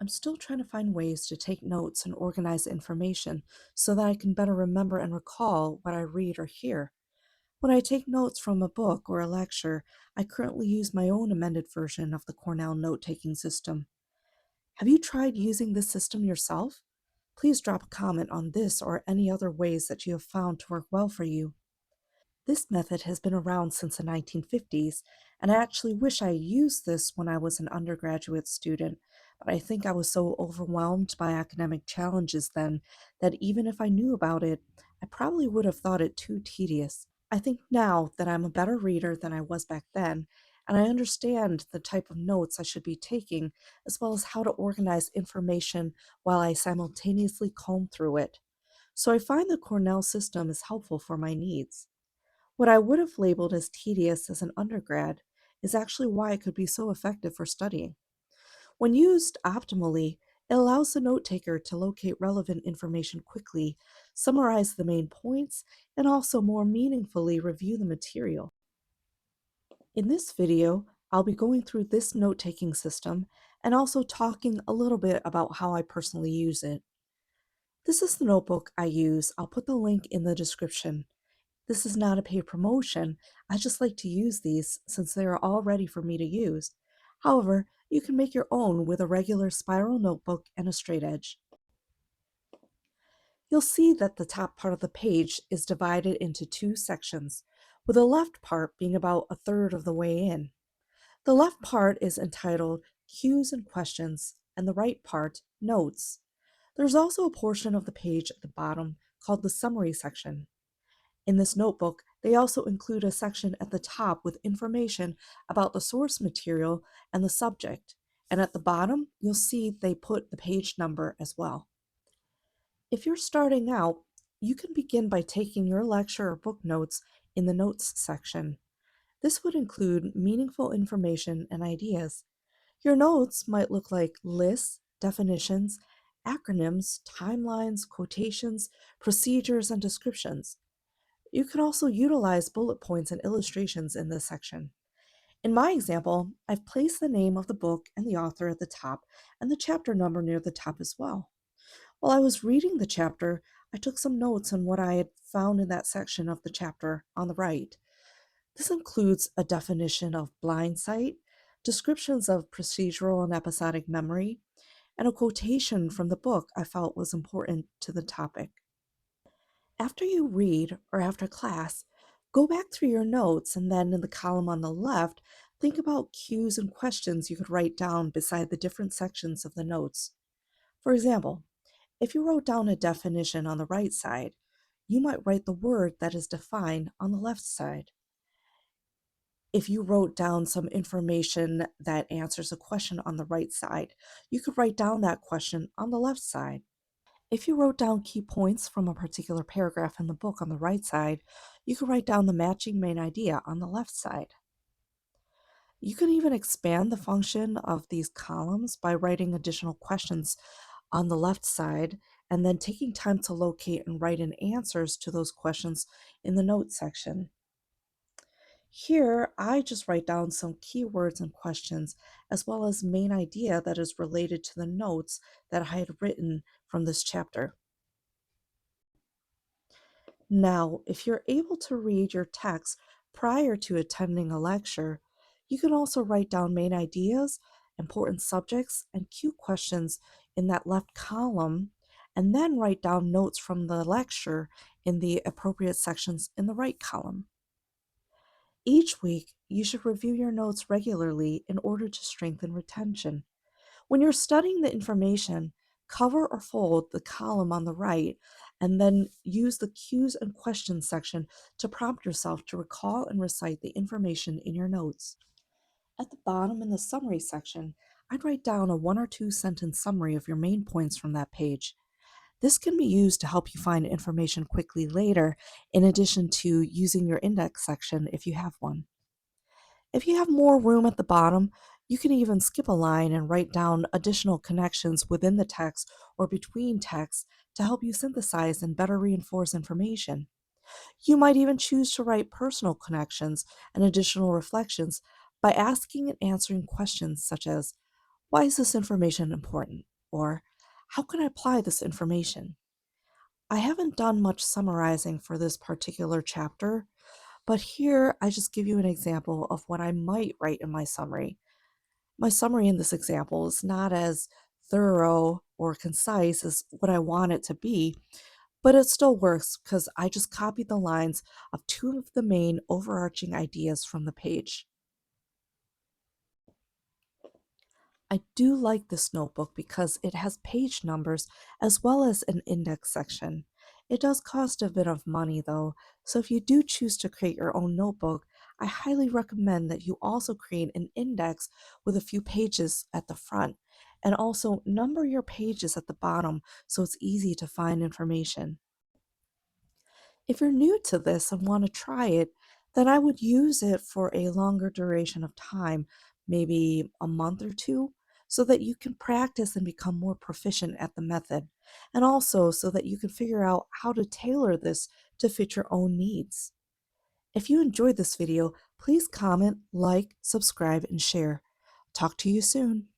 I'm still trying to find ways to take notes and organize information so that I can better remember and recall what I read or hear. When I take notes from a book or a lecture, I currently use my own amended version of the Cornell Note-Taking System. Have you tried using this system yourself? Please drop a comment on this or any other ways that you have found to work well for you. This method has been around since the 1950s, and I actually wish I used this when I was an undergraduate student, but I think I was so overwhelmed by academic challenges then that even if I knew about it, I probably would have thought it too tedious. I think now that I'm a better reader than I was back then, and I understand the type of notes I should be taking, as well as how to organize information while I simultaneously comb through it. So I find the Cornell system is helpful for my needs. What I would have labeled as tedious as an undergrad is actually why it could be so effective for studying. When used optimally, it allows the note taker to locate relevant information quickly, summarize the main points, and also more meaningfully review the material. In this video, I'll be going through this note taking system and also talking a little bit about how I personally use it. This is the notebook I use. I'll put the link in the description. This is not a paid promotion. I just like to use these since they are all ready for me to use. However, you can make your own with a regular spiral notebook and a straight edge. You'll see that the top part of the page is divided into two sections, with the left part being about a third of the way in. The left part is entitled Cues and Questions, and the right part, Notes. There's also a portion of the page at the bottom called the Summary section. In this notebook, they also include a section at the top with information about the source material and the subject, and at the bottom, you'll see they put the page number as well. If you're starting out, you can begin by taking your lecture or book notes in the Notes section. This would include meaningful information and ideas. Your notes might look like lists, definitions, acronyms, timelines, quotations, procedures, and descriptions. You can also utilize bullet points and illustrations in this section. In my example, I've placed the name of the book and the author at the top and the chapter number near the top as well. While I was reading the chapter, I took some notes on what I had found in that section of the chapter on the right. This includes a definition of blind sight, descriptions of procedural and episodic memory, and a quotation from the book I felt was important to the topic. After you read or after class, go back through your notes and then in the column on the left, think about cues and questions you could write down beside the different sections of the notes. For example, if you wrote down a definition on the right side, you might write the word that is defined on the left side. If you wrote down some information that answers a question on the right side, you could write down that question on the left side. If you wrote down key points from a particular paragraph in the book on the right side, you could write down the matching main idea on the left side. You can even expand the function of these columns by writing additional questions on the left side and then taking time to locate and write in answers to those questions in the notes section. Here, I just write down some keywords and questions, as well as main idea that is related to the notes that I had written from this chapter. Now, if you're able to read your text prior to attending a lecture, you can also write down main ideas, important subjects, and cue questions in that left column, and then write down notes from the lecture in the appropriate sections in the right column. Each week, you should review your notes regularly in order to strengthen retention. When you're studying the information, cover or fold the column on the right and then use the cues and questions section to prompt yourself to recall and recite the information in your notes. At the bottom in the summary section, I'd write down a 1 or 2 sentence summary of your main points from that page. This can be used to help you find information quickly later, in addition to using your index section if you have one. If you have more room at the bottom, you can even skip a line and write down additional connections within the text or between texts to help you synthesize and better reinforce information. You might even choose to write personal connections and additional reflections by asking and answering questions such as, Why is this information important? Or how can I apply this information? I haven't done much summarizing for this particular chapter, but here I just give you an example of what I might write in my summary. My summary in this example is not as thorough or concise as what I want it to be, but it still works because I just copied the lines of two of the main overarching ideas from the page. I do like this notebook because it has page numbers as well as an index section. It does cost a bit of money though, so if you do choose to create your own notebook, I highly recommend that you also create an index with a few pages at the front and also number your pages at the bottom so it's easy to find information. If you're new to this and want to try it, then I would use it for a longer duration of time, maybe a month or two, so that you can practice and become more proficient at the method, and also so that you can figure out how to tailor this to fit your own needs. If you enjoyed this video, please comment, like, subscribe, and share. Talk to you soon.